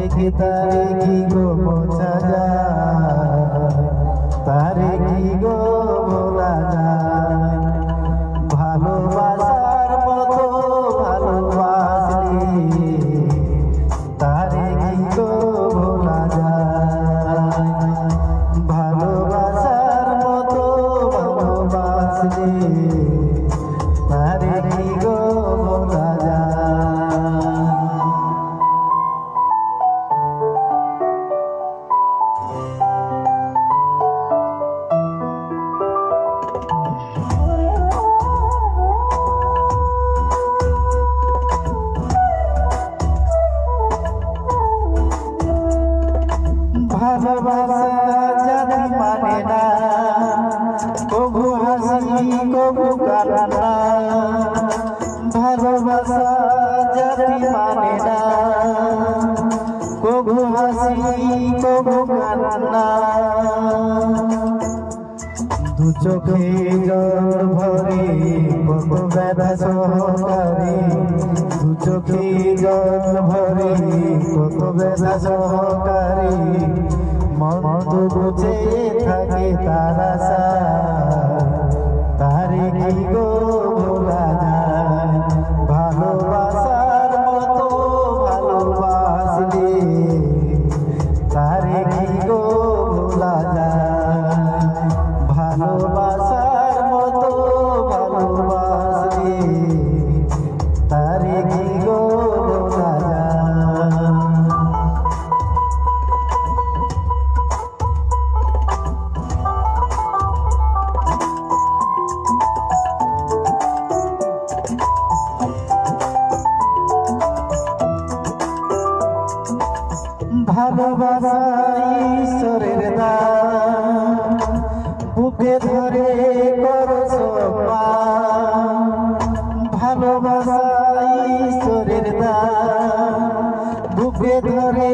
থেকে তারে কি গো বোঝা যায়, তারে কি গো বলা যায়। ভালোবাসার মতো ভালোবাসলে তারে কি গো বলা যায়। ভালোবাসার মতো ভালোবাসলে তারে কি গো বলা যায়। ভালোবাসা জানি মানে না, কবু হাসি কবু কান্না। ভালোবাসা জানি মানে না, কবু হাসি কবু কান্না। দু চোখে জল ভরে কত ব্যথা সহকারে, দু চোখে জল ভরে কত ব্যথা সহকারে। মন তো বুঝে থাকে তার আশা, তারে কি গো ভোলা যায়। ভালোবাসার মতো ভালোবাসলে তারে কি গো ভোলা যায়। ভালোবাসার মতো ভালোবাসলে তারে কি গো ভোলা যায়। ভালোবাসা ঈশ্বরের দান, বুকে ধরে করো সম্মান। ভালোবাসা ঈশ্বরের দান, বুকে ধরে